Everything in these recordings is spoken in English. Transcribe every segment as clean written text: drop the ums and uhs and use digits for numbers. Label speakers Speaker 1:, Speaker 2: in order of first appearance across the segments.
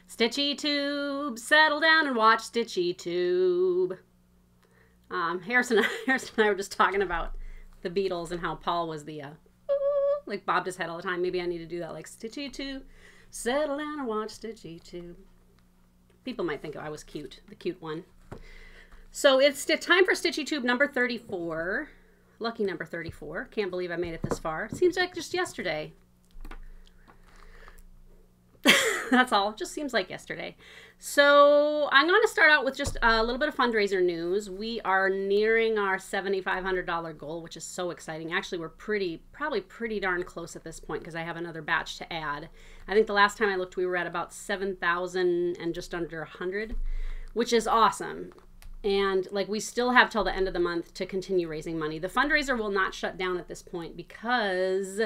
Speaker 1: StitchyTube, settle down and watch StitchyTube. Harrison and I were just talking about the Beatles and how Paul was the, like bobbed his head all the time. Maybe I need to do that, like StitchyTube, settle down and watch StitchyTube. People might think I was cute, the cute one. So it's time for StitchyTube number 34. Lucky number 34. Can't believe I made it this far. Seems like just yesterday. That's all. Just seems like yesterday. So I'm going to start out with just a little bit of fundraiser news. We are nearing our $7,500 goal, which is so exciting. Actually, we're probably pretty darn close at this point because I have another batch to add. I think the last time I looked, we were at about 7,000 and just under 100, which is awesome. And like we still have till the end of the month to continue raising money. The fundraiser will not shut down at this point because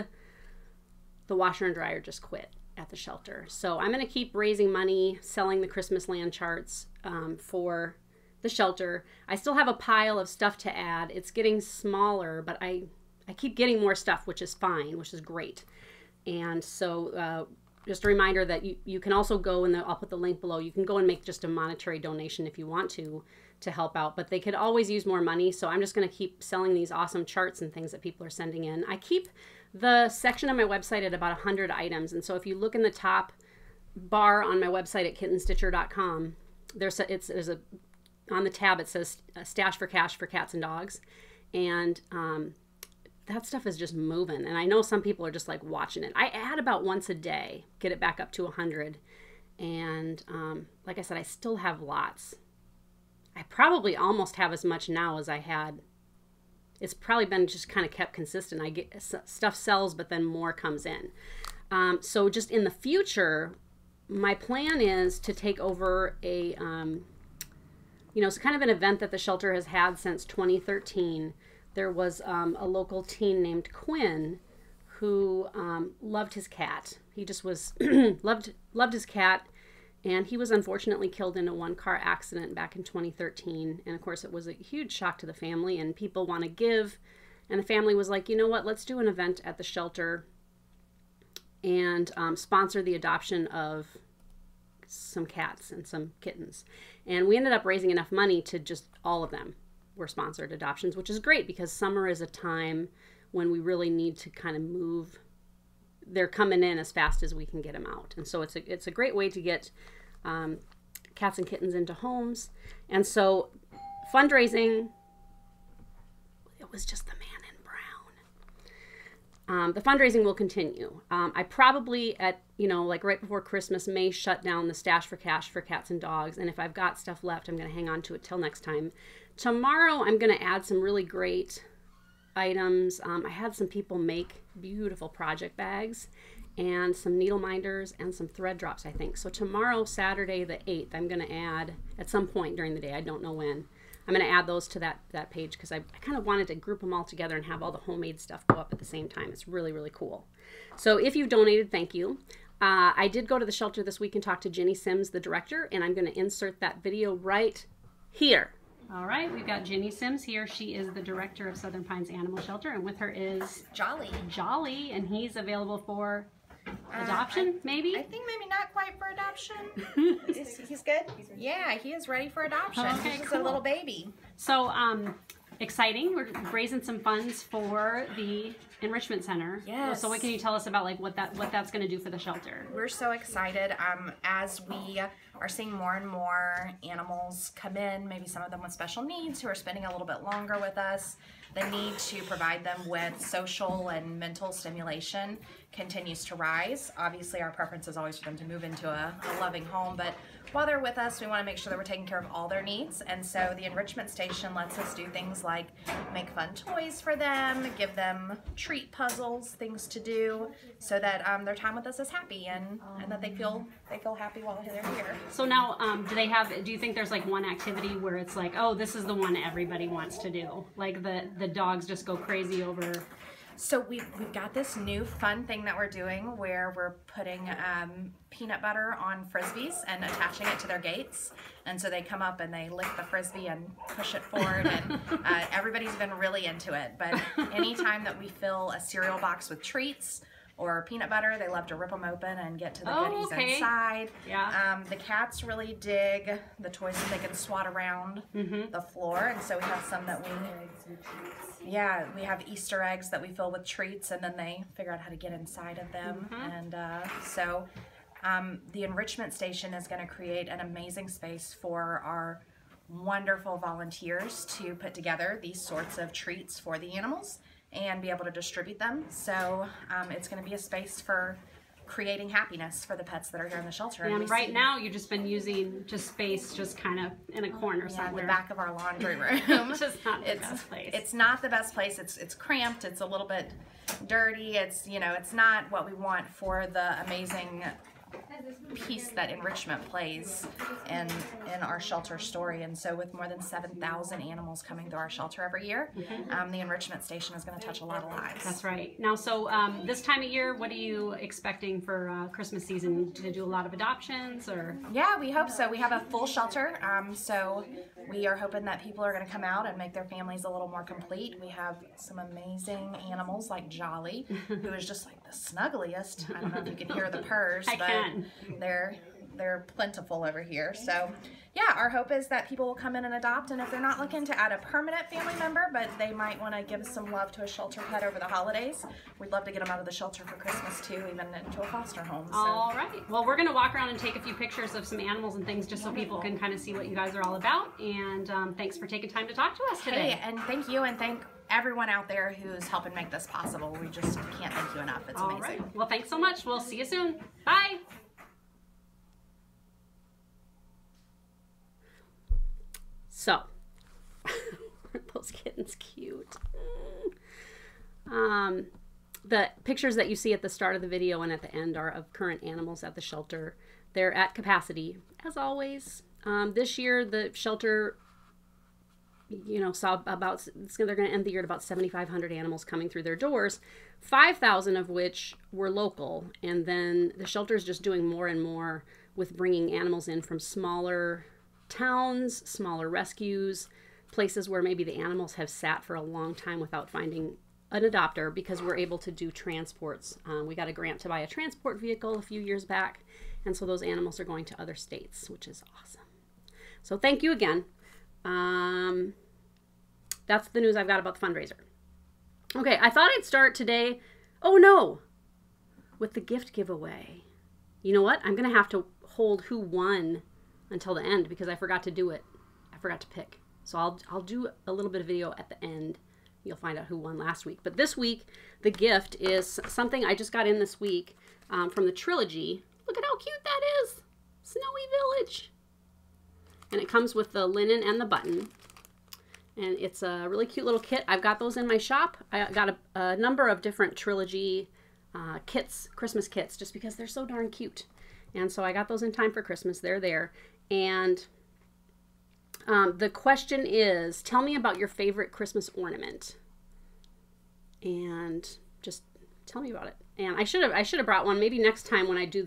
Speaker 1: the washer and dryer just quit at the shelter. So I'm going to keep raising money, selling the Christmas land charts for the shelter. I still have a pile of stuff to add. It's getting smaller, but I keep getting more stuff, which is fine, which is great. And so just a reminder that you can also go, and I'll put the link below, you can go and make just a monetary donation if you want to help out, but they could always use more money. So I'm just going to keep selling these awesome charts and things that people are sending in. I keep the section on my website at about 100 items. And so if you look in the top bar on my website at kittenstitcher.com, on the tab, it says stash for cash for cats and dogs. And that stuff is just moving. And I know some people are just like watching it. I add about once a day, get it back up to 100. And like I said, I still have lots. I probably almost have as much now as I had. It's probably been just kind of kept consistent. I get stuff sells, but then more comes in. So just in the future, my plan is to take over a, it's kind of an event that the shelter has had since 2013. There was a local teen named Quinn who loved his cat. He just was loved his cat. And he was unfortunately killed in a one-car accident back in 2013. And of course, it was a huge shock to the family, and people want to give. And the family was like, you know what, let's do an event at the shelter and sponsor the adoption of some cats and some kittens. And we ended up raising enough money to just all of them were sponsored adoptions, which is great because summer is a time when we really need to kind of move. They're coming in as fast as we can get them out. And so it's a great way to get cats and kittens into homes. And so fundraising, it was just the man in brown. The fundraising will continue. I probably like right before Christmas may shut down the stash for cash for cats and dogs. And if I've got stuff left, I'm going to hang on to it till next time. Tomorrow, I'm going to add some really great items. I had some people make beautiful project bags and some needle minders and some thread drops, I think. So tomorrow, Saturday the 8th, I'm going to add at some point during the day, I don't know when, I'm going to add those to that page because I kind of wanted to group them all together and have all the homemade stuff go up at the same time. It's really, really cool. So if you've donated, thank you. I did go to the shelter this week and talk to Jenny Sims, the director, and I'm going to insert that video right here. All right, we've got Jenny Sims here. She is the director of Southern Pines Animal Shelter, and with her is Jolly, and he's available for adoption, maybe?
Speaker 2: I think maybe not quite for adoption. He's good? Yeah, he is ready for adoption.
Speaker 1: Okay,
Speaker 2: he's just
Speaker 1: cool.
Speaker 2: a little baby.
Speaker 1: So, exciting. We're raising some funds for the Enrichment Center.
Speaker 2: Yes.
Speaker 1: So what can you tell us about like what that's going to do for the shelter?
Speaker 2: We're so excited as we are seeing more and more animals come in, maybe some of them with special needs who are spending a little bit longer with us. The need to provide them with social and mental stimulation continues to rise. Obviously, our preference is always for them to move into a loving home, but while they're with us, we want to make sure that we're taking care of all their needs. And so the enrichment station lets us do things like make fun toys for them, give them treat puzzles, things to do, so that their time with us is happy and that they feel happy while they're here.
Speaker 1: So now, do you think there's like one activity where it's like, oh, this is the one everybody wants to do? Like the dogs just go crazy over.
Speaker 2: So we've got this new fun thing that we're doing where we're putting peanut butter on frisbees and attaching it to their gates. And so they come up and they lick the frisbee and push it forward, and everybody's been really into it. But anytime that we fill a cereal box with treats or peanut butter. They love to rip them open and get to the goodies inside.
Speaker 1: Yeah.
Speaker 2: The cats really dig the toys that they can swat around the floor, and so we have some that we have Easter eggs that we fill with treats, and then they figure out how to get inside of them. And so the enrichment station is going to create an amazing space for our wonderful volunteers to put together these sorts of treats for the animals and be able to distribute them. So it's going to be a space for creating happiness for the pets that are here in the shelter.
Speaker 1: And right now you've just been using space just kind of in a corner somewhere.
Speaker 2: The back of our laundry room.
Speaker 1: It's just not the best place.
Speaker 2: It's not the best place. It's cramped. It's a little bit dirty. It's, you know, it's not what we want for the amazing piece that enrichment plays in our shelter story. And so with more than 7,000 animals coming through our shelter every year, the enrichment station is going to touch a lot of lives.
Speaker 1: That's right. Now, so this time of year, what are you expecting for Christmas season? Do you do a lot of adoptions, or?
Speaker 2: Yeah, we hope so. We have a full shelter, so we are hoping that people are going to come out and make their families a little more complete. We have some amazing animals like Jolly, who is just like the snuggliest. I don't know if you can hear the purrs, but they're plentiful over here. So yeah, our hope is that people will come in and adopt, and if they're not looking to add a permanent family member, but they might want to give some love to a shelter pet over the holidays, we'd love to get them out of the shelter for Christmas too, even into a foster home. So.
Speaker 1: All right. Well, we're going to walk around and take a few pictures of some animals and things just so people can kind of see what you guys are all about. And thanks for taking time to talk to us today.
Speaker 2: Hey, and thank you, and thank everyone out there who's helping make this possible. We just can't thank you enough. It's amazing.
Speaker 1: All right. Well, thanks so much. We'll see you soon. Bye. So, aren't those kittens cute? The pictures that you see at the start of the video and at the end are of current animals at the shelter. They're at capacity, as always. This year, the shelter, you know, saw about, they're going to end the year at about 7,500 animals coming through their doors, 5,000 of which were local. And then the shelter's just doing more and more with bringing animals in from smaller towns, smaller rescues, places where maybe the animals have sat for a long time without finding an adopter, because we're able to do transports. We got a grant to buy a transport vehicle a few years back, and so those animals are going to other states, which is awesome. So thank you again. That's the news I've got about the fundraiser. Okay, I thought I'd start today, with the gift giveaway. You know what? I'm going to have to hold who won until the end because I forgot to do it. I forgot to pick. So I'll do a little bit of video at the end. You'll find out who won last week. But this week, the gift is something I just got in this week from the Trilogy. Look at how cute that is. Snowy Village. And it comes with the linen and the button. And it's a really cute little kit. I've got those in my shop. I got a number of different Trilogy kits, Christmas kits, just because they're so darn cute. And so I got those in time for Christmas. They're there. And the question is, tell me about your favorite Christmas ornament. And just tell me about it. And I should have brought one. Maybe next time when I do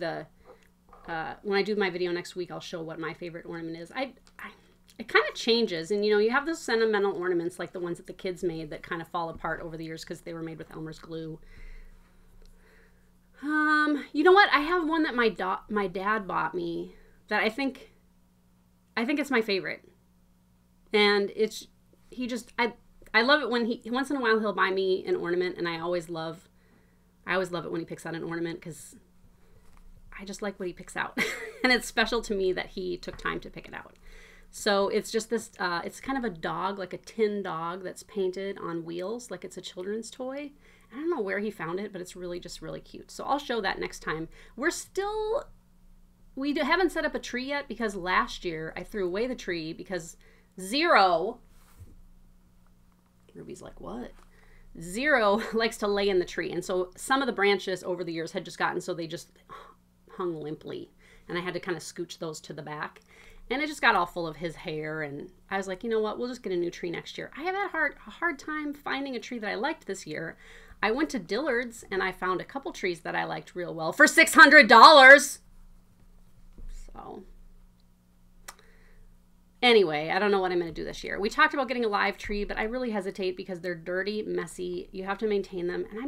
Speaker 1: my video next week, I'll show what my favorite ornament is. It kind of changes. And, you know, you have those sentimental ornaments like the ones that the kids made that kind of fall apart over the years because they were made with Elmer's glue. You know what? I have one that my dad bought me that I think it's my favorite. And I love it when once in a while he'll buy me an ornament, and I always love it when he picks out an ornament because I just like what he picks out. And it's special to me that he took time to pick it out. So it's just this, it's kind of a dog, like a tin dog that's painted on wheels, like it's a children's toy. I don't know where he found it, but it's really cute. So I'll show that next time. We haven't set up a tree yet because last year I threw away the tree because Zero, Ruby's like, what? Zero likes to lay in the tree. And so some of the branches over the years had just gotten, so they just hung limply. And I had to kind of scooch those to the back. And it just got all full of his hair. And I was like, you know what? We'll just get a new tree next year. I have had a hard time finding a tree that I liked this year. I went to Dillard's and I found a couple trees that I liked real well for $600. So anyway, I don't know what I'm going to do this year. We talked about getting a live tree, but I really hesitate because they're dirty, messy. You have to maintain them. And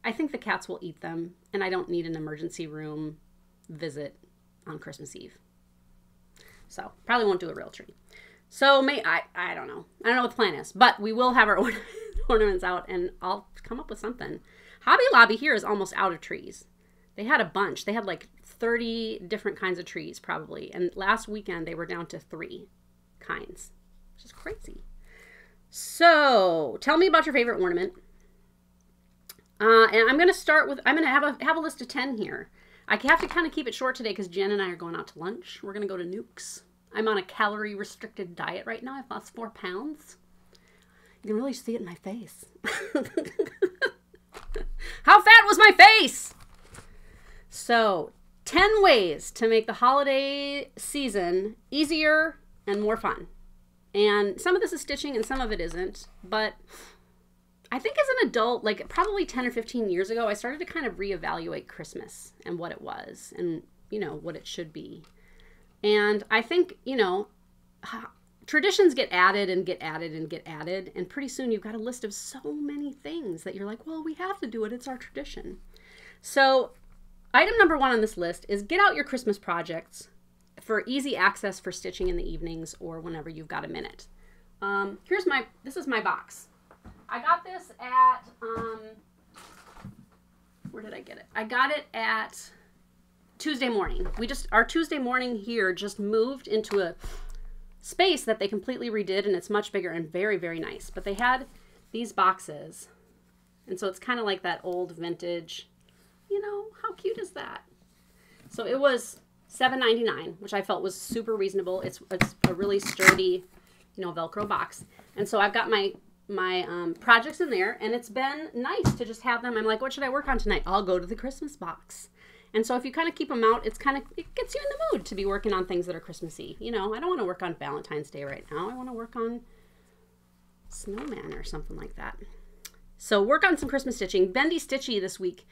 Speaker 1: I think the cats will eat them, and I don't need an emergency room visit on Christmas Eve. So probably won't do a real tree. So I don't know. I don't know what the plan is, but we will have our ornaments out, and I'll come up with something. Hobby Lobby here is almost out of trees. They had a bunch. They had like 30 different kinds of trees probably, and last weekend they were down to 3 kinds, which is crazy. So tell me about your favorite ornament. And I'm going to start with, I'm going to have a list of 10 here. I have to kind of keep it short today because Jen and I are going out to lunch. We're going to go to Nuke's. I'm on a calorie restricted diet right now. I've lost 4 pounds. You can really see it in my face. How fat was my face? So 10 ways to make the holiday season easier and more fun. And some of this is stitching and some of it isn't, but I think as an adult, like probably 10 or 15 years ago, I started to kind of reevaluate Christmas and what it was and, you know, what it should be. And I think, you know, traditions get added and get added and get added. And pretty soon you've got a list of so many things that you're like, well, we have to do it. It's our tradition. So item number 1 on this list is get out your Christmas projects for easy access for stitching in the evenings or whenever you've got a minute. This is my box. I got this at, where did I get it? I got it at Tuesday morning. Our Tuesday morning here just moved into a space that they completely redid, and it's much bigger and very, very nice. But they had these boxes, and so it's kind of like that old vintage, you know, how cute is that? So it was $7.99, which I felt was super reasonable. It's a really sturdy, you know, Velcro box. And so I've got my projects in there, and it's been nice to just have them. I'm like, what should I work on tonight? I'll go to the Christmas box. And so if you kind of keep them out, it gets you in the mood to be working on things that are Christmassy. You know, I don't want to work on Valentine's Day right now. I want to work on snowman or something like that. So work on some Christmas stitching. Bendy Stitchy this week,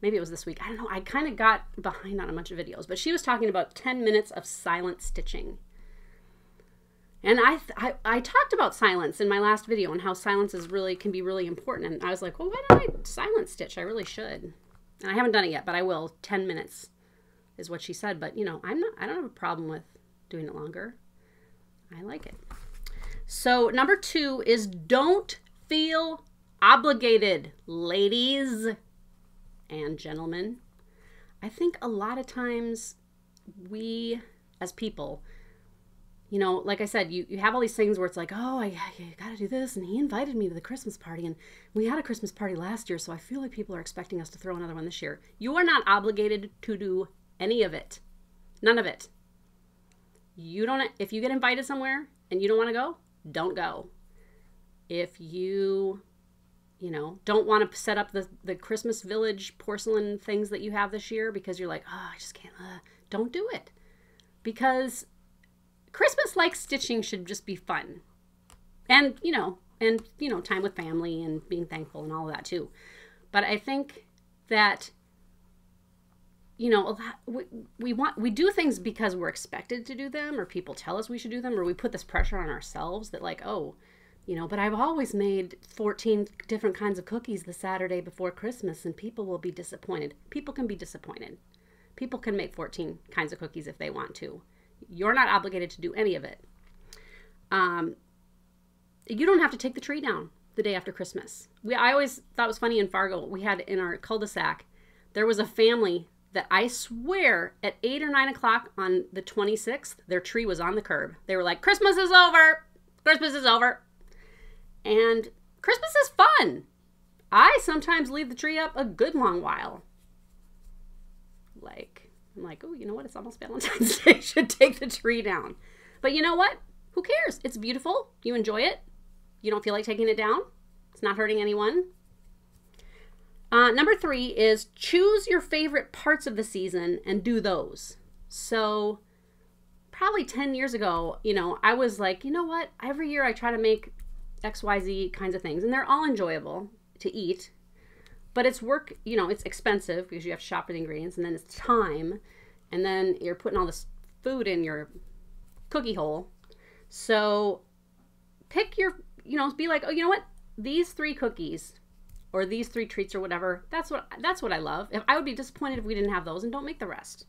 Speaker 1: maybe it was this week, I don't know. I kind of got behind on a bunch of videos, but she was talking about 10 minutes of silent stitching. And I talked about silence in my last video and how silence can be really important. And I was like, well, why don't I silent stitch? I really should. And I haven't done it yet, but I will. 10 minutes is what she said. But, you know, I don't have a problem with doing it longer. I like it. So number 2 is don't feel obligated, ladies and gentlemen. I think a lot of times we, as people, you know, like I said, you have all these things where it's like, oh, you got to do this. And he invited me to the Christmas party. And we had a Christmas party last year. So I feel like people are expecting us to throw another one this year. You are not obligated to do any of it. None of it. If you get invited somewhere and you don't want to go, don't go. If you know, don't want to set up the Christmas village porcelain things that you have this year because you're like, oh, I just can't, don't do it. Because Christmas like stitching should just be fun. And, you know, time with family and being thankful and all of that too. But I think that, you know, we do things because we're expected to do them, or people tell us we should do them, or we put this pressure on ourselves that like, oh, you know, but I've always made 14 different kinds of cookies the Saturday before Christmas and people will be disappointed. People can be disappointed. People can make 14 kinds of cookies if they want to. You're not obligated to do any of it. You don't have to take the tree down the day after Christmas. I always thought it was funny in Fargo, we had in our cul-de-sac, there was a family that I swear at 8 or 9 o'clock on the 26th, their tree was on the curb. They were like, Christmas is over. Christmas is over. And Christmas is fun. I sometimes leave the tree up a good long while. I'm like, oh, you know what? It's almost Valentine's Day. Should take the tree down. But you know what? Who cares? It's beautiful. You enjoy it. You don't feel like taking it down. It's not hurting anyone. Number 3 is choose your favorite parts of the season and do those. So probably 10 years ago, you know, I was like, you know what? Every year I try to make XYZ kinds of things, and they're all enjoyable to eat. But it's work, you know, it's expensive because you have to shop for the ingredients, and then it's time, and then you're putting all this food in your cookie hole. So pick your, you know, be like, oh, you know what? These 3 cookies or these 3 treats or whatever. That's what I love. I would be disappointed if we didn't have those, and don't make the rest.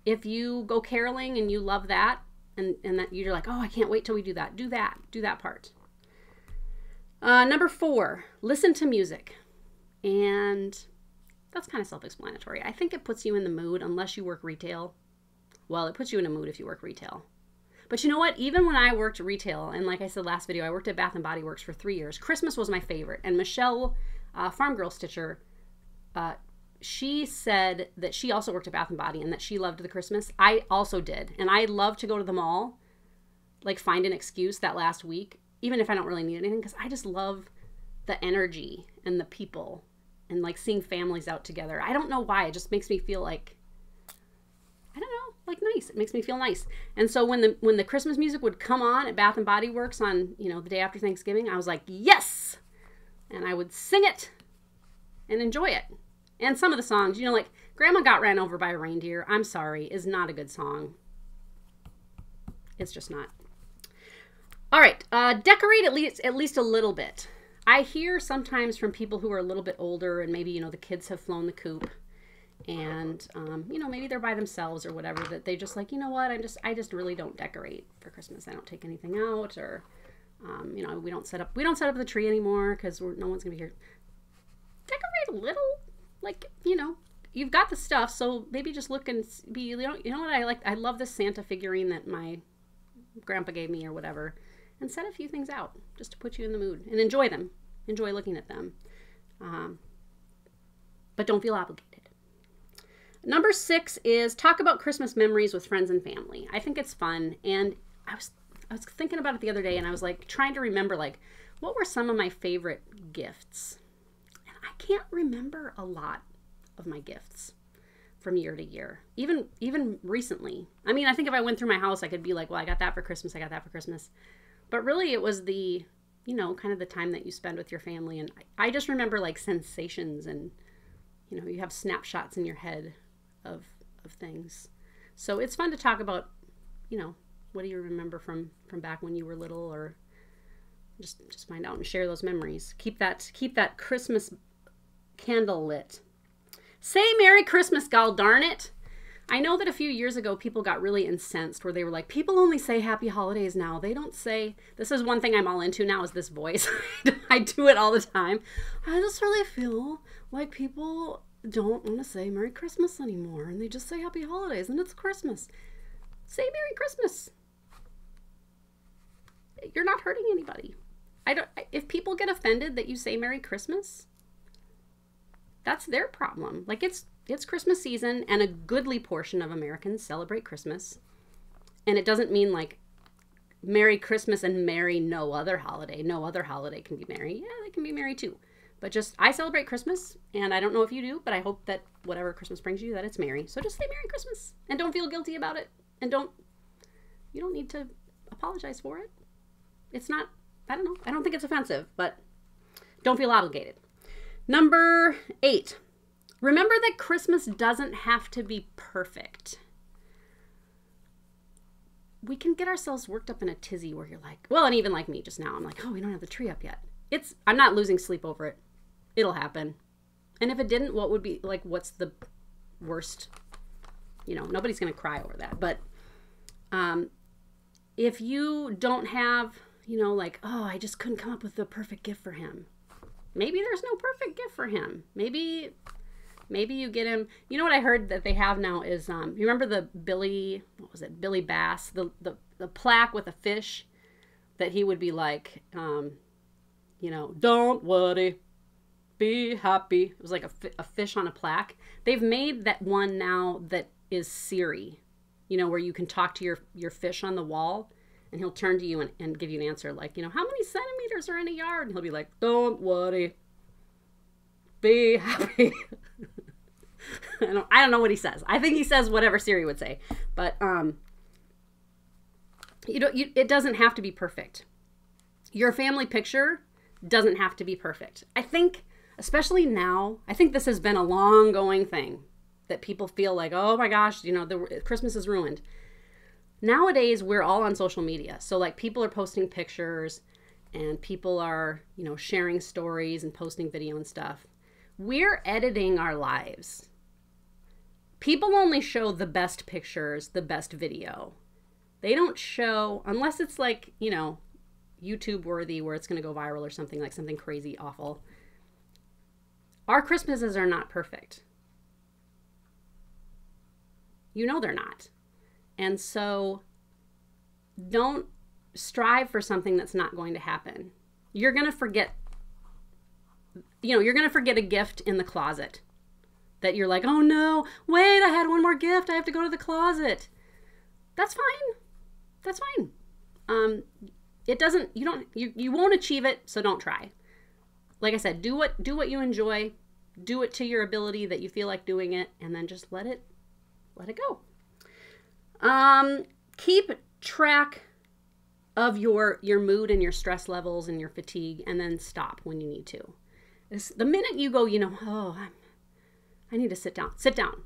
Speaker 1: If you go caroling and you love that, and that you're like, oh, I can't wait till we do that. Do that part. Number 4, listen to music. And that's kind of self-explanatory. I think it puts you in the mood unless you work retail. Well, it puts you in a mood if you work retail. But you know what? Even when I worked retail, and like I said last video, I worked at Bath & Body Works for 3 years. Christmas was my favorite. And Michelle, Farm Girl Stitcher, she said that she also worked at Bath & Body and that she loved the Christmas. I also did. And I love to go to the mall, like find an excuse that last week, even if I don't really need anything, because I just love the energy and the people and like seeing families out together. I don't know why. It just makes me feel like, I don't know, like nice. It makes me feel nice. And so when the Christmas music would come on at Bath & Body Works on, the day after Thanksgiving, I was like, yes! And I would sing it and enjoy it. And some of the songs, like Grandma Got Ran Over by a Reindeer, I'm sorry, is not a good song. It's just not. All right, decorate at least a little bit. I hear sometimes from people who are a little bit older and maybe, the kids have flown the coop and, maybe they're by themselves or whatever, that they just like, you know what, I just really don't decorate for Christmas. I don't take anything out, or, we don't set up the tree anymore because no one's gonna be here. Decorate a little. Like, you've got the stuff, so maybe just look and be, you know what I like? I love this Santa figurine that my grandpa gave me or whatever, and set a few things out just to put you in the mood and enjoy them. Enjoy looking at them. But don't feel obligated. Number 6 is talk about Christmas memories with friends and family. I think it's fun, and I was thinking about it the other day, and I was like trying to remember like what were some of my favorite gifts. I can't remember a lot of my gifts from year to year, even recently. I mean, I think if I went through my house, I could be like, well, I got that for Christmas. I got that for Christmas. But really it was the, kind of the time that you spend with your family. And I just remember like sensations and, you have snapshots in your head of things. So it's fun to talk about, what do you remember from back when you were little, or just find out and share those memories. Keep that Christmas candle lit. Say Merry Christmas, gol darn it. I know that a few years ago people got really incensed where they were like, people only say happy holidays now. They don't say, this is one thing I'm all into now, is this voice. I do it all the time. I just really feel like people don't want to say Merry Christmas anymore, and they just say happy holidays, and it's Christmas. Say Merry Christmas. You're not hurting anybody. If people get offended that you say Merry Christmas, that's their problem. Like it's Christmas season, and a goodly portion of Americans celebrate Christmas. And it doesn't mean like Merry Christmas and merry no other holiday. No other holiday can be merry. Yeah, they can be merry too. But I celebrate Christmas, and I don't know if you do, but I hope that whatever Christmas brings you, that it's merry. So just say Merry Christmas, and don't feel guilty about it. And you don't need to apologize for it. It's not, I don't know. I don't think it's offensive, but don't feel obligated. Number 8, remember that Christmas doesn't have to be perfect. We can get ourselves worked up in a tizzy where you're like, well, and even like me just now, I'm like, oh, we don't have the tree up yet. I'm not losing sleep over it. It'll happen. And if it didn't, what's the worst? Nobody's going to cry over that. But if you don't have, oh, I just couldn't come up with the perfect gift for him. Maybe there's no perfect gift for him. Maybe you get him. You know what I heard that they have now is, you remember the Billy Bass, the plaque with a fish that he would be like, don't worry, be happy. It was like a fish on a plaque. They've made that one now that is Siri, where you can talk to your fish on the wall, and he'll turn to you and give you an answer like, how many centimeters are in a yard? And he'll be like, don't worry, be happy. I don't know what he says. I think he says whatever Siri would say. But it doesn't have to be perfect. Your family picture doesn't have to be perfect. I think, especially now, I think this has been a long going thing that people feel like, oh my gosh, Christmas is ruined. Nowadays, we're all on social media. So like people are posting pictures and people are, you know, sharing stories and posting video and stuff. We're editing our lives. People only show the best pictures, the best video. They don't show, unless it's like, you know, YouTube worthy where it's going to go viral or something, like something crazy awful. Our Christmases are not perfect. You know they're not. And so don't strive for something that's not going to happen. You're going to forget, you know, you're going to forget a gift in the closet that you're like, oh no, wait, I had one more gift. I have to go to the closet. That's fine. That's fine. It doesn't, you won't achieve it. So don't try. Like I said, do what you enjoy, do it to your ability that you feel like doing it, and then just let it go. Keep track of your mood and your stress levels and your fatigue, and then stop when you need to. The minute you go, you know, oh, I need to sit down. Sit down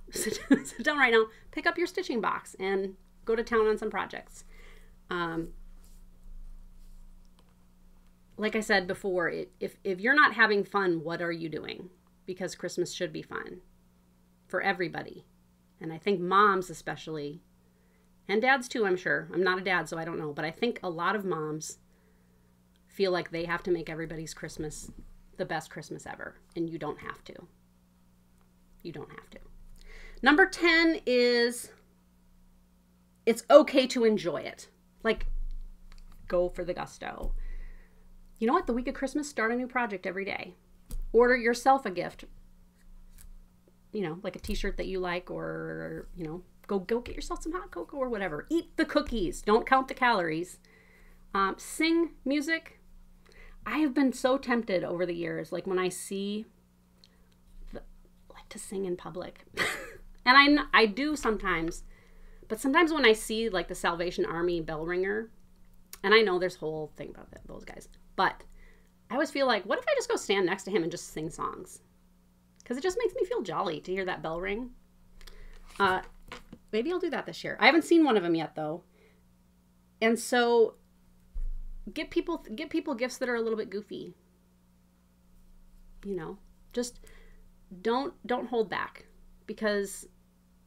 Speaker 1: right now. Pick up your stitching box and go to town on some projects. Like I said before, if you're not having fun, what are you doing? Because Christmas should be fun for everybody. And I think moms especially, and dads too, I'm sure. I'm not a dad, so I don't know. But I think a lot of moms feel like they have to make everybody's Christmas the best Christmas ever. And you don't have to. You don't have to. Number 10 is it's okay to enjoy it. Like, go for the gusto. You know what? The week of Christmas, start a new project every day. Order yourself a gift. You know, like a t-shirt that you like, or, you know, go get yourself some hot cocoa or whatever. Eat the cookies. Don't count the calories. Sing music. I have been so tempted over the years, like when I see, like to sing in public. And I do sometimes, but sometimes when I see like the Salvation Army bell ringer, and I know there's a whole thing about those guys, but I always feel like, what if I just go stand next to him and just sing songs? Because it just makes me feel jolly to hear that bell ring. Maybe I'll do that this year. I haven't seen one of them yet, though. And so get people gifts that are a little bit goofy. You know, just don't hold back. Because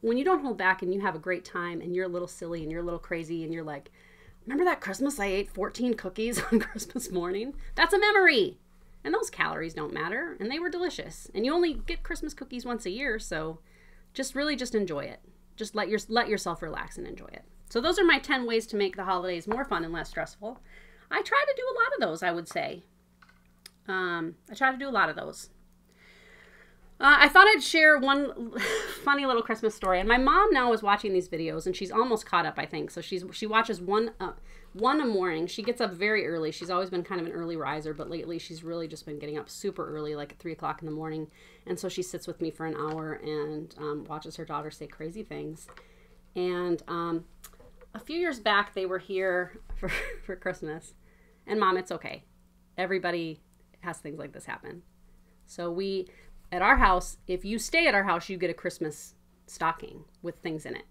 Speaker 1: when you don't hold back and you have a great time and you're a little silly and you're a little crazy and you're like, remember that Christmas I ate 14 cookies on Christmas morning? That's a memory. And those calories don't matter. And they were delicious. And you only get Christmas cookies once a year. So just enjoy it. Just let yourself relax and enjoy it. So those are my 10 ways to make the holidays more fun and less stressful. I try to do a lot of those, I would say. I try to do a lot of those. I thought I'd share one funny little Christmas story. And my mom now is watching these videos, and she's almost caught up, I think. So she watches one a morning. She gets up very early. She's always been kind of an early riser, but lately she's really just been getting up super early, like at 3 o'clock in the morning. And so she sits with me for an hour and watches her daughter say crazy things. And a few years back, they were here for Christmas. And Mom, it's okay. Everybody has things like this happen. So at our house, if you stay at our house, you get a Christmas stocking with things in it.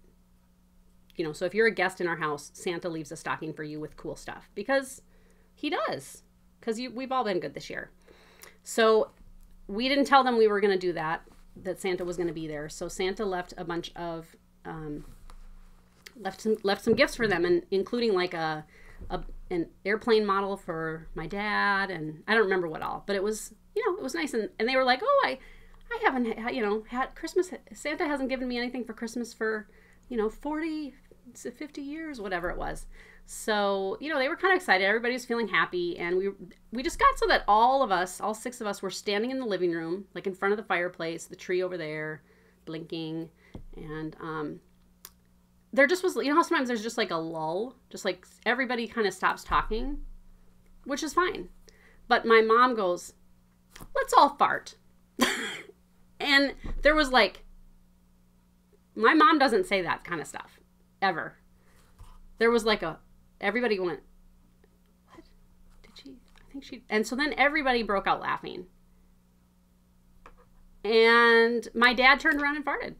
Speaker 1: You know, so if you're a guest in our house, Santa leaves a stocking for you with cool stuff. Because he does. Because we've all been good this year. So we didn't tell them we were going to do that Santa was going to be there. So Santa left a bunch of, left some gifts for them, and including like an airplane model for my dad, and I don't remember what all, but it was, you know, it was nice. And they were like, oh, I haven't, you know, had Christmas. Santa hasn't given me anything for Christmas for, you know, 40 to 50 years, whatever it was. So, you know, they were kind of excited. Everybody was feeling happy. And we just got so that all 6 of us were standing in the living room, like in front of the fireplace, the tree over there, blinking. And there just was, you know how sometimes there's just like a lull, just like everybody kind of stops talking, which is fine. But my mom goes, let's all fart. And there was like, my mom doesn't say that kind of stuff, ever. There was like everybody went, what? Did she? I think she, and so then everybody broke out laughing. And my dad turned around and farted.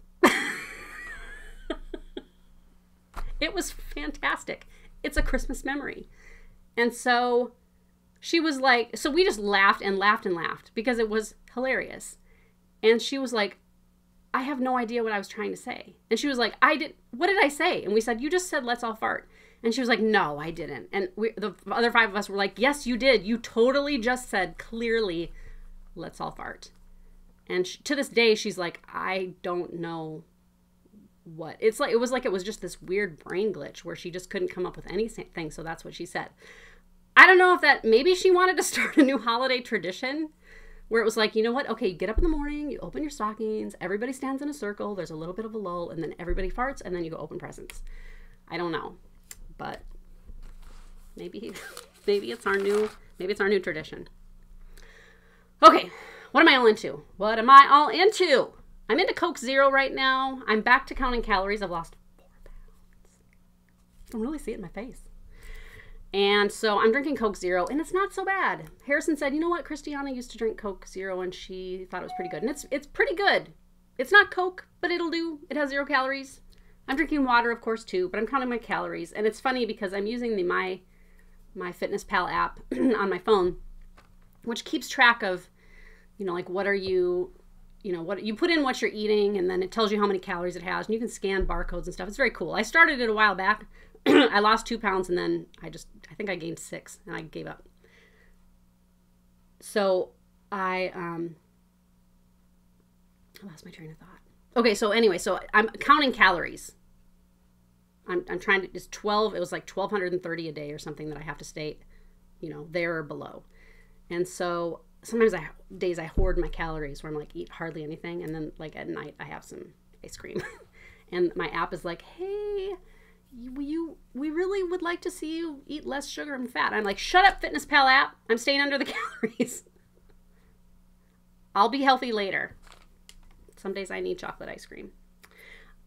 Speaker 1: It was fantastic. It's a Christmas memory. And so she was like, so we just laughed and laughed and laughed because it was hilarious. And she was like, I have no idea what I was trying to say. And she was like, what did I say? And we said, you just said, let's all fart. And she was like, no, I didn't. And the other 5 of us were like, yes, you did. You totally just said clearly, let's all fart. And to this day, she's like, I don't know what. It was just this weird brain glitch where she just couldn't come up with anything. So that's what she said. I don't know if maybe she wanted to start a new holiday tradition where it was like, you know what? Okay, you get up in the morning, you open your stockings, everybody stands in a circle, there's a little bit of a lull, and then everybody farts, and then you go open presents. I don't know. But maybe it's our new tradition. Okay, what am I all into? I'm into Coke Zero right now. I'm back to counting calories. I've lost 4 pounds. I can really see it in my face. And so I'm drinking Coke Zero, and it's not so bad. Harrison said, you know what? Christiana used to drink Coke Zero, and she thought it was pretty good. And it's pretty good. It's not Coke, but it'll do. It has 0 calories. I'm drinking water, of course, too, but I'm counting my calories. And it's funny because I'm using the MyFitnessPal app on my phone, which keeps track of, like what you put in what you're eating, and then it tells you how many calories it has, and you can scan barcodes and stuff. It's very cool. I started it a while back. I lost 2 pounds, and then I think I gained 6, and I gave up. So I lost my train of thought. Okay, so anyway, so I'm counting calories. I'm trying to, it's 12, it was like 1,230 a day or something that I have to stay, there or below. And so sometimes days I hoard my calories where I'm like, eat hardly anything. And then like at night I have some ice cream. And my app is like, hey, we really would like to see you eat less sugar and fat. I'm like, shut up, FitnessPal app. I'm staying under the calories. I'll be healthy later. Some days I need chocolate ice cream.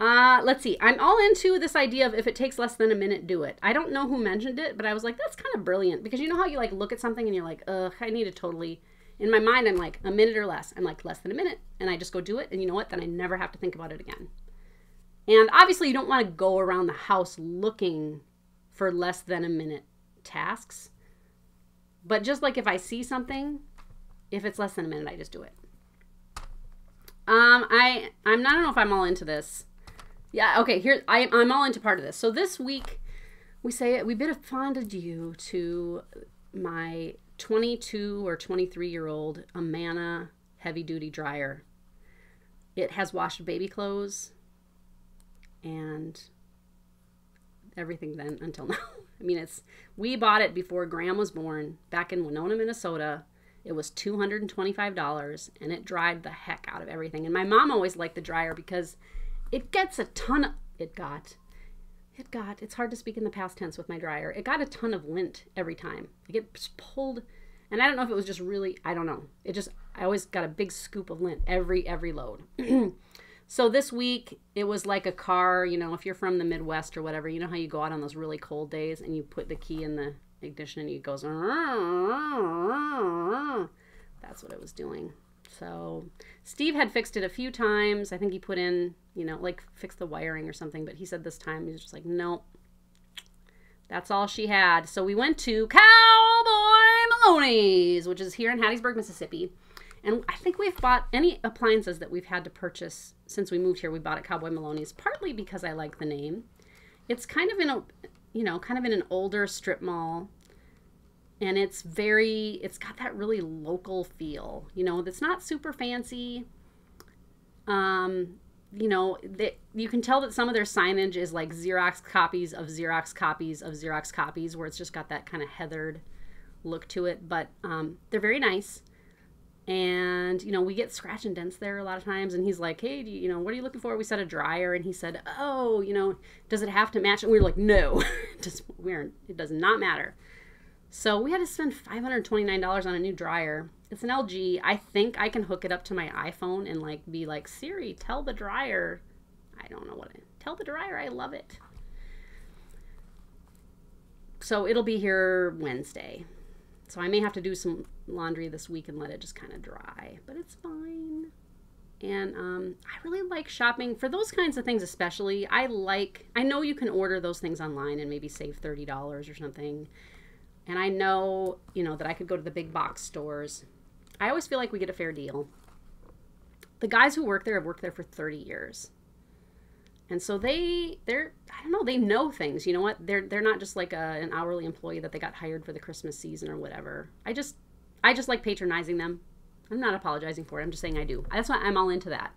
Speaker 1: Let's see. I'm all into this idea of if it takes less than a minute, do it. I don't know who mentioned it, but I was like, that's kind of brilliant. Because you know how you like look at something and you're like, ugh, I need to totally... In my mind, I'm like, a minute or less. I'm like, less than a minute. And I just go do it. And you know what? Then I never have to think about it again. And obviously, you don't want to go around the house looking for less than a minute tasks. But just like if I see something, if it's less than a minute, I just do it. I don't know if I'm all into this. Yeah, okay, I'm all into part of this. So this week, we bid a fond adieu to my 22 or 23-year-old Amana heavy-duty dryer. It has washed baby clothes and everything then until now. I mean, we bought it before Graham was born back in Winona, Minnesota. It was $225, and it dried the heck out of everything. And my mom always liked the dryer because it gets a ton of, it's hard to speak in the past tense with my dryer. It got a ton of lint every time. It gets pulled, and I don't know if it was just really, I don't know. I always got a big scoop of lint every load. So this week, it was like a car, if you're from the Midwest or whatever, you know how you go out on those really cold days and you put the key in the ignition and it goes, that's what it was doing. So Steve had fixed it a few times. I think he put in, fixed the wiring or something, but he said this time he was just like, nope, that's all she had. So we went to Cowboy Maloney's, which is here in Hattiesburg, Mississippi. And I think we've bought any appliances that we've had to purchase since we moved here. We bought at Cowboy Maloney's, partly because I like the name. It's kind of in an older strip mall, and it's got that really local feel. That's not super fancy. You can tell that some of their signage is like Xerox copies of Xerox copies of Xerox copies, where it's just got that kind of heathered look to it. But they're very nice. And, we get scratch and dents there a lot of times. And he's like, hey, what are you looking for? We said a dryer. And he said, oh, does it have to match? And we were like, no, it does not matter. So we had to spend $529 on a new dryer. It's an LG. I think I can hook it up to my iPhone and be like, Siri, tell the dryer. I don't know tell the dryer I love it. So it'll be here Wednesday. So I may have to do some laundry this week and let it just kind of dry, but it's fine. And I really like shopping for those kinds of things, especially. I know you can order those things online and maybe save $30 or something. And I know, you know, that I could go to the big box stores. I always feel like we get a fair deal. The guys who work there have worked there for 30 years. And so they're I don't know, they know things. You know what? They're not just like an hourly employee that they got hired for the Christmas season or whatever. I just like patronizing them. I'm not apologizing for it. I'm just saying I do. That's why I'm all into that.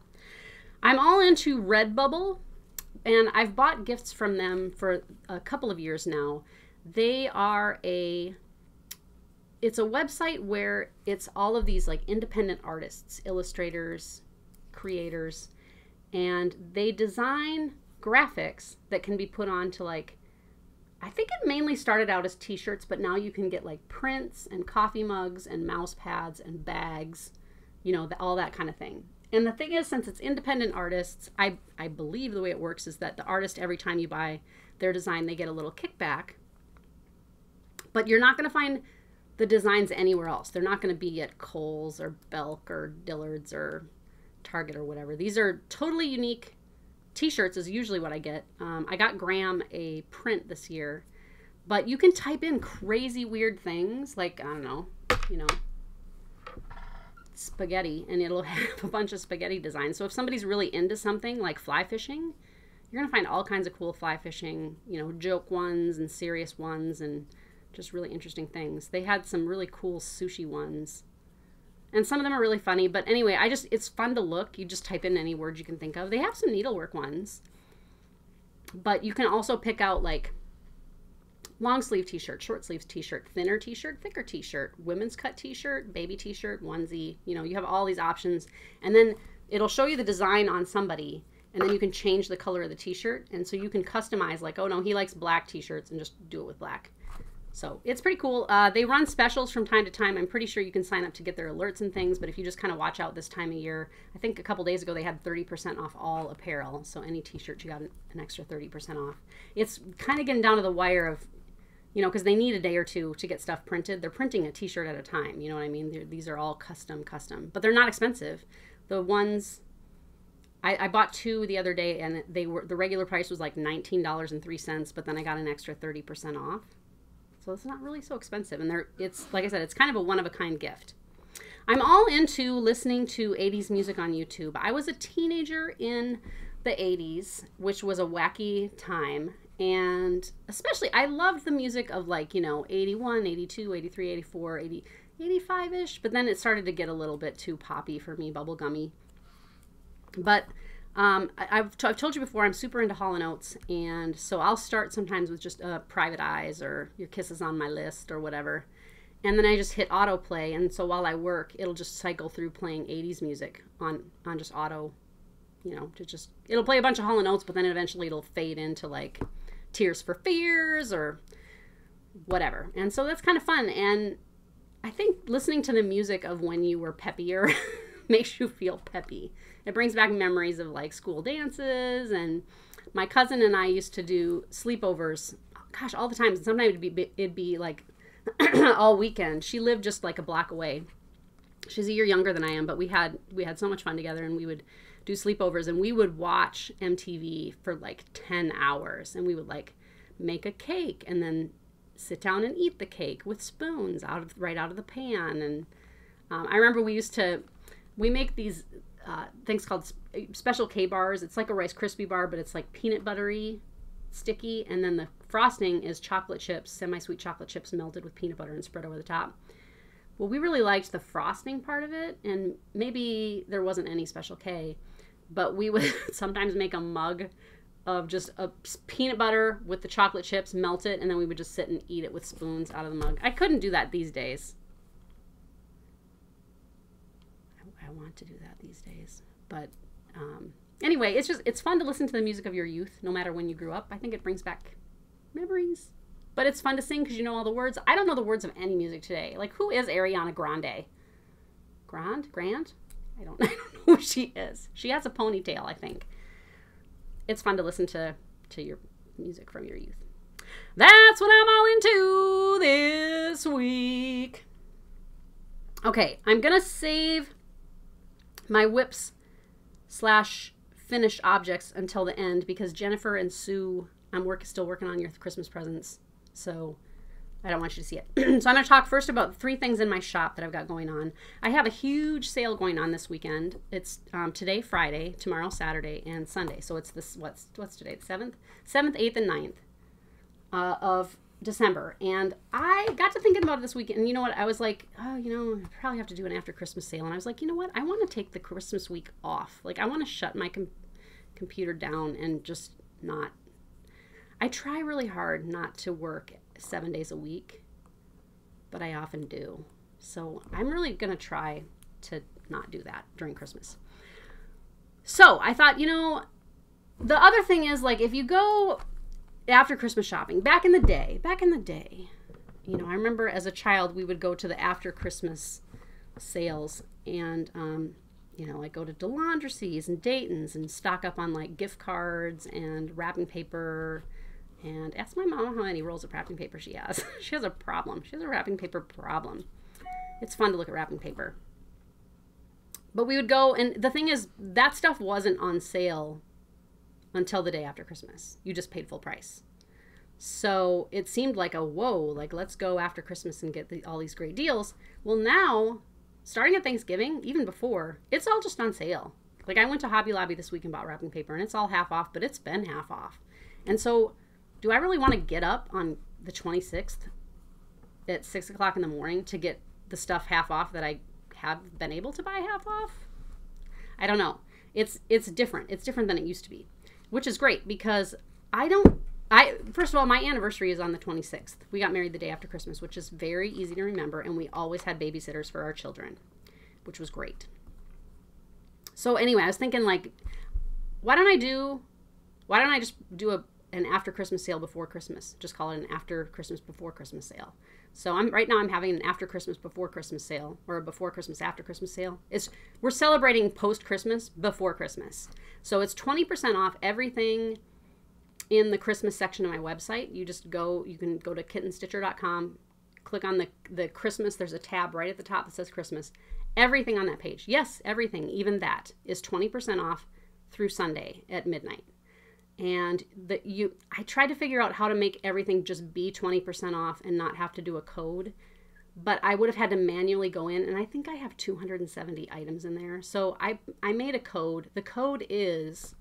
Speaker 1: I'm all into Redbubble, and I've bought gifts from them for a couple of years now. It's a website where it's all of these like independent artists, illustrators, creators, and they design graphics that can be put on to like, I think it mainly started out as t-shirts, but now you can get like prints and coffee mugs and mouse pads and bags, you know, all that kind of thing. And the thing is, since it's independent artists, I believe the way it works is that the artist, every time you buy their design, they get a little kickback. But you're not going to find the designs anywhere else. They're not going to be at Kohl's or Belk or Dillard's or Target or whatever. These are totally unique t-shirts is usually what I get. I got Graham a print this year, but you can type in crazy weird things like, I don't know, you know, spaghetti, and it'll have a bunch of spaghetti designs. So if somebody's really into something like fly fishing, you're going to find all kinds of cool fly fishing, you know, joke ones and serious ones and just really interesting things. They had some really cool sushi ones. And some of them are really funny, but anyway, it's fun to look. You just type in any word you can think of. They have some needlework ones, but you can also pick out like long sleeve t-shirt, short sleeves t-shirt, thinner t-shirt, thicker t-shirt, women's cut t-shirt, baby t-shirt, onesie. You know, you have all these options, and then it'll show you the design on somebody, and then you can change the color of the t-shirt, and so you can customize like, oh no, he likes black t-shirts, and just do it with black. So it's pretty cool. They run specials from time to time. I'm pretty sure you can sign up to get their alerts and things, but if you just kind of watch out this time of year, I think a couple days ago they had 30% off all apparel. So any t-shirt, you got an extra 30% off. It's kind of getting down to the wire of, you know, because they need a day or two to get stuff printed. They're printing a t-shirt at a time. You know what I mean? These are all custom, but they're not expensive. The ones I bought two the other day, and the regular price was like $19.03, but then I got an extra 30% off. So it's not really so expensive, and it's like I said, it's kind of a one-of-a-kind gift. I'm all into listening to 80s music on YouTube. I was a teenager in the 80s, which was a wacky time, and especially I loved the music of like, you know, 81, 82, 83, 84, 80, 85-ish, but then it started to get a little bit too poppy for me, bubblegummy. But I've told you before, I'm super into Hall & Oates, and so I'll start sometimes with just Private Eyes or Your Kisses on My List or whatever, and then I just hit autoplay, and so while I work, it'll just cycle through playing 80s music on just auto, you know, it'll play a bunch of Hall & Oates, but then eventually it'll fade into like Tears for Fears or whatever, and so that's kind of fun, and I think listening to the music of when you were peppier makes you feel peppy. It brings back memories of like school dances, and my cousin and I used to do sleepovers, gosh, all the time. Sometimes it'd be like all weekend. She lived just like a block away. She's a year younger than I am, but we had so much fun together, and we would do sleepovers, and we would watch MTV for like 10 hours, and we would like make a cake and then sit down and eat the cake with spoons right out of the pan. And I remember we make these things called Special K bars. It's like a Rice Krispie bar, but it's like peanut buttery, sticky, and then the frosting is chocolate chips, semi-sweet chocolate chips melted with peanut butter and spread over the top. Well, we really liked the frosting part of it, and maybe there wasn't any Special K, but we would sometimes make a mug of just a peanut butter with the chocolate chips, melt it, and then we would just sit and eat it with spoons out of the mug. I couldn't do that these days. I want to do that these days, but anyway, it's fun to listen to the music of your youth, no matter when you grew up. I think it brings back memories, but it's fun to sing because you know all the words. I don't know the words of any music today. Like, who is Ariana Grande? Grande? I don't know who she is. She has a ponytail, I think. It's fun to listen to your music from your youth. That's what I'm all into this week. Okay, I'm gonna save my whips / finished objects until the end because Jennifer and Sue, I'm still working on your Christmas presents. So I don't want you to see it. So I'm going to talk first about 3 things in my shop that I've got going on. I have a huge sale going on this weekend. It's today, Friday, tomorrow, Saturday, and Sunday. So it's this, what's today, the 7th? 7th, 8th, and 9th of December. And I got to thinking about it this weekend. And you know what? I was like, oh, you know, I probably have to do an after Christmas sale. And I was like, you know what? I want to take the Christmas week off. Like, I want to shut my computer down and just not. I try really hard not to work 7 days a week, but I often do. So I'm really going to try to not do that during Christmas. So I thought, you know, the other thing is, like, if you go after Christmas shopping, back in the day, you know, I remember as a child, we would go to the after Christmas sales and, you know, like go to DeLandrecies and Dayton's and stock up on like gift cards and wrapping paper. And ask my mom how many rolls of wrapping paper she has. She has a problem. She has a wrapping paper problem. It's fun to look at wrapping paper. But we would go, and the thing is, that stuff wasn't on sale until the day after Christmas. You just paid full price. So it seemed like a whoa, like let's go after Christmas and get all these great deals. Well, now, starting at Thanksgiving, even before, it's all just on sale. Like I went to Hobby Lobby this week and bought wrapping paper, and it's all half off, but it's been half off. And so do I really want to get up on the 26th at 6 o'clock in the morning to get the stuff half off that I have been able to buy half off? I don't know. It's different. It's different than it used to be, which is great because first of all, my anniversary is on the 26th. We got married the day after Christmas, which is very easy to remember, and we always had babysitters for our children, which was great. So anyway, I was thinking, like, why don't I just do an after Christmas sale before Christmas? Just call it an after Christmas before Christmas sale. So right now I'm having an after Christmas before Christmas sale, or a before Christmas after Christmas sale. We're celebrating post Christmas before Christmas. So it's 20% off everything in the Christmas section of my website. You can go to kittenstitcher.com, click on the Christmas. There's a tab right at the top that says Christmas. Everything on that page, yes, everything, even that, is 20% off through Sunday at midnight. And I tried to figure out how to make everything just be 20% off and not have to do a code, but I would have had to manually go in, and I think I have 270 items in there. So I made a code. The code is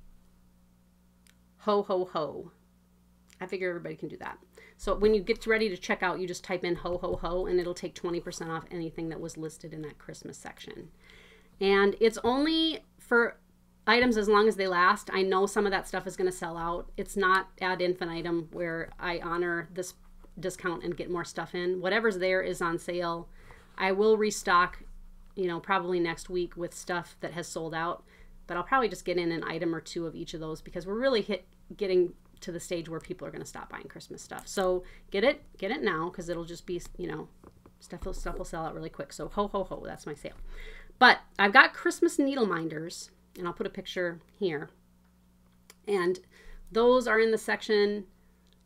Speaker 1: ho ho ho. I figure everybody can do that. So when you get ready to check out, you just type in ho ho ho, and it'll take 20% off anything that was listed in that Christmas section. And it's only for items as long as they last. I know some of that stuff is going to sell out. It's not ad infinitum where I honor this discount and get more stuff in. Whatever's there is on sale. I will restock, you know, probably next week with stuff that has sold out, but I'll probably just get in an item or two of each of those because we're really getting to the stage where people are going to stop buying Christmas stuff. So get it now, because it'll just be, you know, stuff will sell out really quick. So ho ho ho, that's my sale. But I've got Christmas needle minders, and I'll put a picture here. And those are in the section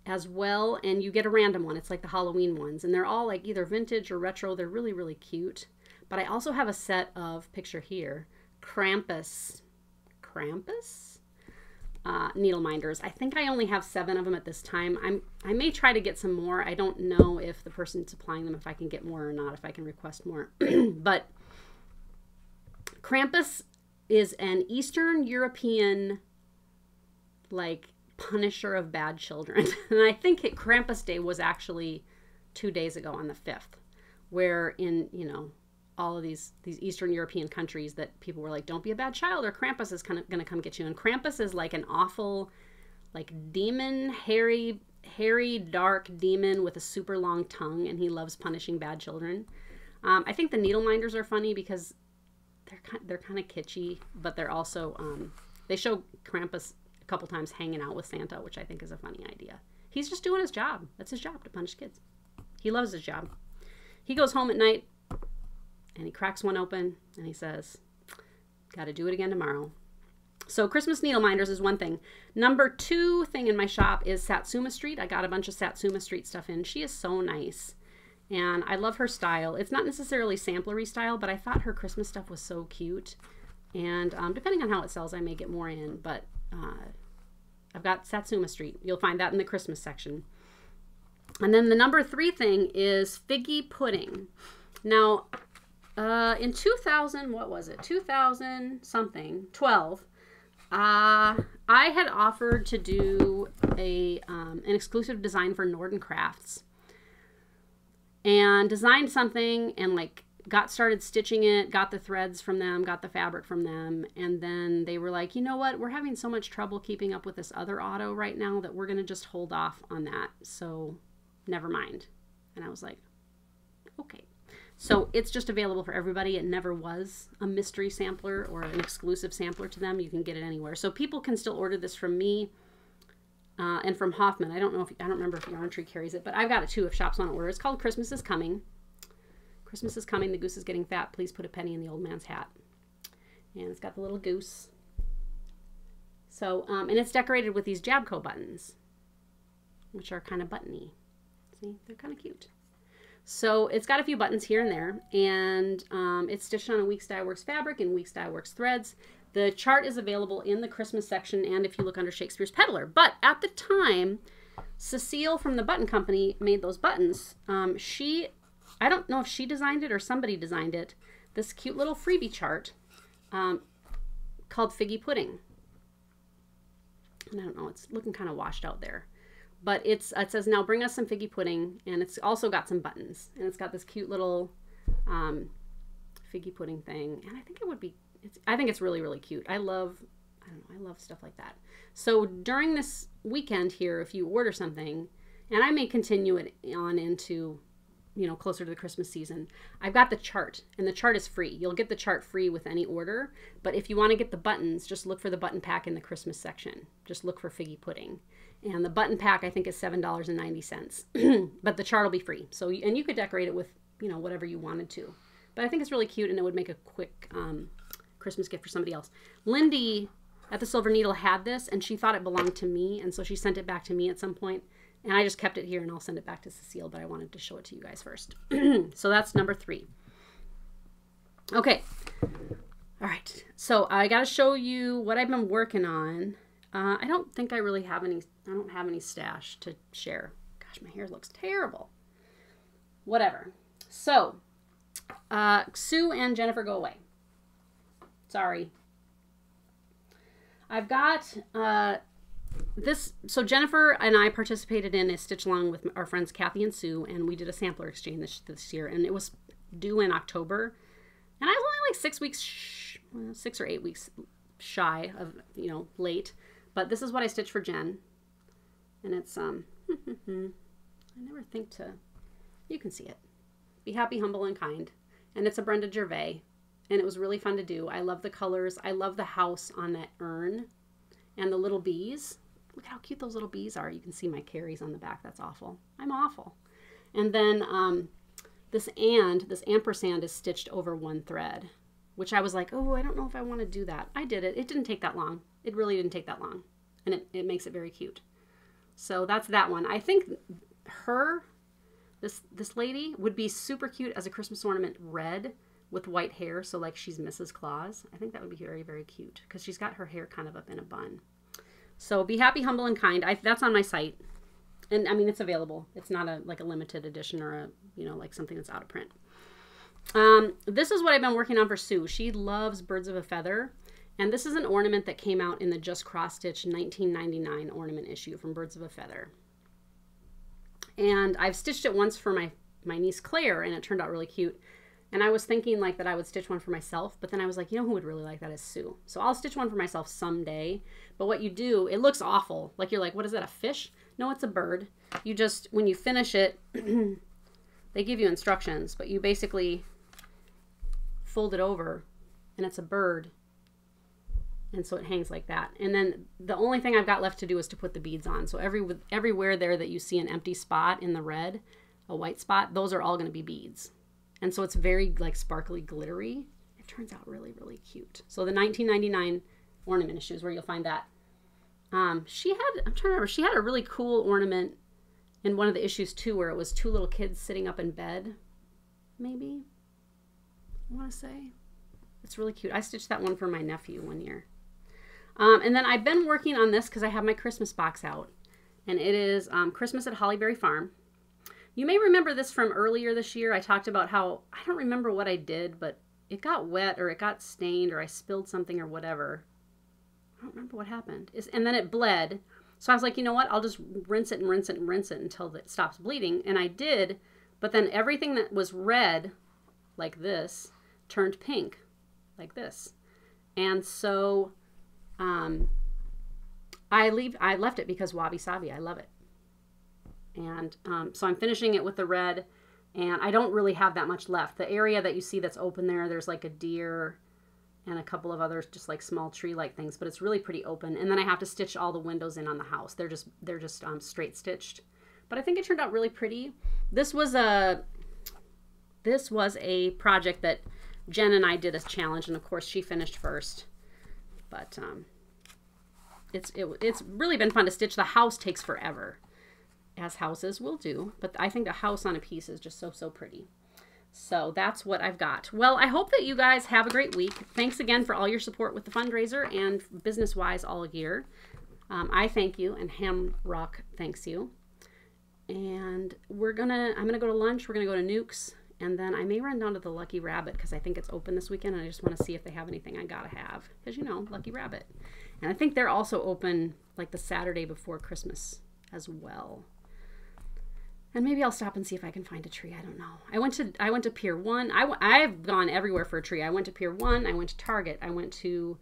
Speaker 1: as well, and you get a random one. It's like the Halloween ones, and they're all like either vintage or retro. They're really, really cute. But I also have a set of, picture here, Krampus needle minders. I think I only have 7 of them at this time. I may try to get some more. I don't know if the person supplying them, if I can get more or not, if I can request more. But Krampus is an Eastern European, like, punisher of bad children. And I think Krampus Day was actually 2 days ago on the 5th, where in, you know, all of these Eastern European countries that people were like, don't be a bad child or Krampus is going to come get you. And Krampus is like an awful, like, demon, hairy, dark demon with a super long tongue, and he loves punishing bad children. I think the needle minders are funny because they're kind of kitschy, but they're also, they show Krampus a couple times hanging out with Santa, which I think is a funny idea. He's just doing his job. That's his job, to punish kids. He loves his job. He goes home at night and he cracks one open and he says, got to do it again tomorrow. So Christmas needle minders is one thing. Number 2 thing in my shop is Satsuma Street. I got a bunch of Satsuma Street stuff in. She is so nice. And I love her style. It's not necessarily samplery style, but I thought her Christmas stuff was so cute. And depending on how it sells, I may get more in. But I've got Satsuma Street. You'll find that in the Christmas section. And then the number 3 thing is figgy pudding. Now, in 2000, what was it? 2000 something, 12. I had offered to do an exclusive design for Norden Crafts, and designed something and like got started stitching it, got the threads from them, got the fabric from them, and then they were like, you know what, we're having so much trouble keeping up with this other auto right now that we're gonna just hold off on that, so never mind. And I was like, okay. So it's just available for everybody. It never was a mystery sampler or an exclusive sampler to them. You can get it anywhere. So people can still order this from me and from Hoffman. I don't remember if Yarn Tree carries it, but I've got it too if shops want to order. It's called Christmas is Coming. Christmas is coming. The goose is getting fat. Please put a penny in the old man's hat. And it's got the little goose. So, and it's decorated with these Jabco buttons, which are kind of buttony. See, they're kind of cute. So it's got a few buttons here and there, and it's stitched on a Weeks Dye Works fabric and Weeks Dye Works threads. The chart is available in the Christmas section and if you look under Shakespeare's Peddler. But at the time, Cecile from the Button Company made those buttons. I don't know if she designed it or somebody designed it, this cute little freebie chart called Figgy Pudding. And I don't know, it's looking kind of washed out there. But it says, now bring us some figgy pudding, and it's also got some buttons, and it's got this cute little figgy pudding thing, and I think I think it's really, really cute. I love stuff like that. So during this weekend here, if you order something, and I may continue it on into, you know, closer to the Christmas season, I've got the chart, and the chart is free. You'll get the chart free with any order, but if you want to get the buttons, just look for the button pack in the Christmas section. Just look for figgy pudding. And the button pack, I think, is $7.90. But the chart will be free. So, and you could decorate it with, you know, whatever you wanted to. But I think it's really cute, and it would make a quick Christmas gift for somebody else. Lindy at the Silver Needle had this, and she thought it belonged to me, and so she sent it back to me at some point. And I just kept it here, and I'll send it back to Cecile, but I wanted to show it to you guys first. So that's number 3. Okay. All right. So I got to show you what I've been working on. I don't think I really have any, I don't have any stash to share. Gosh, my hair looks terrible. Whatever. So, Sue and Jennifer go away. Sorry. I've got this, so Jennifer and I participated in a stitch along with our friends Kathy and Sue, and we did a sampler exchange this year, and it was due in October. And I was only like 6 or 8 weeks shy of, you know, late. But this is what I stitched for Jen. And it's, I never think to, you can see it. Be happy, humble, and kind. And it's a Brenda Gervais. And it was really fun to do. I love the colors. I love the house on that urn. And the little bees. Look how cute those little bees are. You can see my carries on the back. That's awful. I'm awful. And then this ampersand is stitched over one thread. Which I was like, oh, I don't know if I want to do that. I did it. It didn't take that long. It really didn't take that long. And it makes it very cute. So that's that one. I think this lady would be super cute as a Christmas ornament, red with white hair. So like she's Mrs. Claus. I think that would be very, very cute because she's got her hair kind of up in a bun. So Be Happy, Humble, and Kind. That's on my site. And I mean, it's available. It's not like a limited edition or a, you know, like something that's out of print. This is what I've been working on for Sue. She loves Birds of a Feather. And this is an ornament that came out in the Just Cross Stitch 1999 ornament issue from Birds of a Feather. And I've stitched it once for my niece Claire, and it turned out really cute. And I was thinking like that I would stitch one for myself, but then I was like, you know who would really like that is Sue. So I'll stitch one for myself someday. But what you do, it looks awful. Like you're like, what is that, a fish? No, it's a bird. You just, when you finish it, they give you instructions, but you basically fold it over, and it's a bird. And so it hangs like that. And then the only thing I've got left to do is to put the beads on. So everywhere there that you see an empty spot in the red, a white spot, those are all going to be beads. And so it's very like sparkly, glittery. It turns out really, really cute. So the 1999 ornament issue is where you'll find that. I'm trying to remember, she had a really cool ornament in one of the issues too, where it was 2 little kids sitting up in bed, maybe, I want to say. It's really cute. I stitched that one for my nephew one year. And then I've been working on this because I have my Christmas box out. And it is Christmas at Hollyberry Farm. You may remember this from earlier this year. I talked about how, I don't remember what I did, but it got wet or it got stained or I spilled something or whatever. I don't remember what happened. And then it bled. So I was like, you know what? I'll just rinse it and rinse it and rinse it until it stops bleeding. And I did, but then everything that was red, like this, turned pink, like this. And so I left it because wabi sabi. I love it. And so I'm finishing it with the red, and I don't really have that much left. The area that you see that's open there, there's like a deer and a couple of others, just like small tree-like things, but it's really pretty open. And then I have to stitch all the windows in on the house. They're just straight stitched. But I think it turned out really pretty. This was a project that Jen and I did a challenge, and of course she finished first. But it's really been fun to stitch. The house takes forever, as houses will do, but I think a house on a piece is just so pretty. So that's what I've got. Well, I hope that you guys have a great week. Thanks again for all your support with the fundraiser and business-wise all year. I thank you, and Hamrock thanks you. And I'm gonna go to lunch. We're gonna go to Nuke's, and then I may run down to the Lucky Rabbit because I think it's open this weekend, and I just want to see if they have anything I gotta have, because you know, Lucky Rabbit. And I think they're also open like the Saturday before Christmas as well. And maybe I'll stop and see if I can find a tree. I don't know. I went to Pier 1. I've gone everywhere for a tree. I went to Pier 1. I went to Target. I went to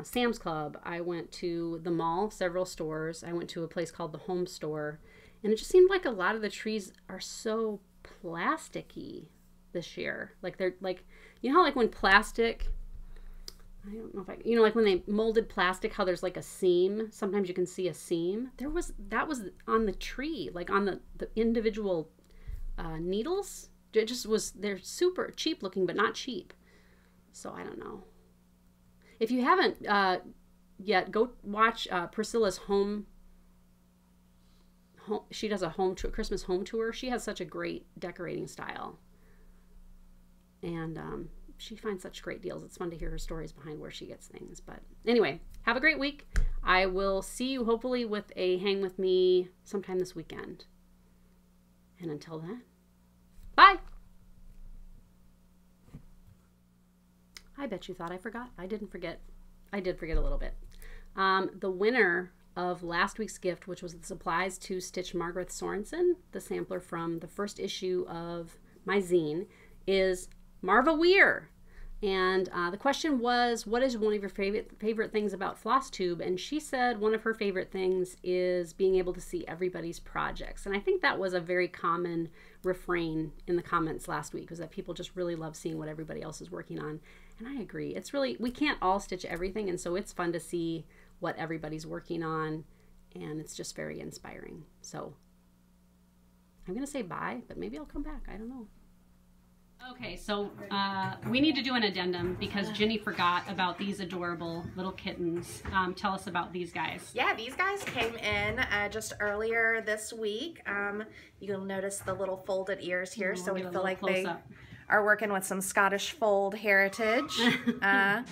Speaker 1: Sam's Club. I went to the mall, several stores. I went to a place called the Home Store. And it just seemed like a lot of the trees are so plasticky this year. Like they're like, you know how like when plastic, I don't know if you know, like when they molded plastic, how there's like a seam. Sometimes you can see a seam. That was on the tree, like on the individual needles. It just was, they're super cheap looking, but not cheap. So I don't know. If you haven't yet, go watch Priscilla's home. She does a Christmas home tour. She has such a great decorating style. And she finds such great deals. It's fun to hear her stories behind where she gets things. But anyway, have a great week. I will see you hopefully with a hang with me sometime this weekend. And until then, bye. I bet you thought I forgot. I didn't forget. I did forget a little bit. The winner of last week's gift, which was the supplies to stitch Margaret Sorensen, the sampler from the first issue of my zine, is Marva Weir. And the question was, what is one of your favorite things about FlossTube? And she said one of her favorite things is being able to see everybody's projects. And I think that was a very common refrain in the comments last week, was that people just really love seeing what everybody else is working on. And I agree. It's really, we can't all stitch everything, and so it's fun to see what everybody's working on, and it's just very inspiring. So I'm going to say bye, but maybe I'll come back. I don't know. Okay, so we need to do an addendum because Ginny forgot about these adorable little kittens. Tell us about these guys.
Speaker 2: Yeah, these guys came in just earlier this week. You'll notice the little folded ears here, so we feel like they are working with some Scottish Fold heritage.
Speaker 1: Hi,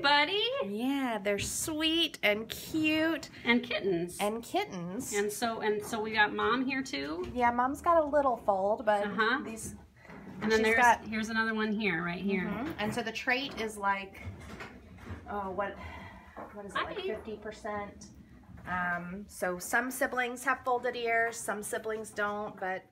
Speaker 1: buddy.
Speaker 2: Yeah, they're sweet and cute.
Speaker 1: And kittens.
Speaker 2: And kittens.
Speaker 1: And so we got Mom here too.
Speaker 2: Yeah, Mom's got a little fold, but these.
Speaker 1: And then here's another one here, right here.
Speaker 2: And so the trait is like, oh, what is it, like 50%? So some siblings have folded ears, some siblings don't, but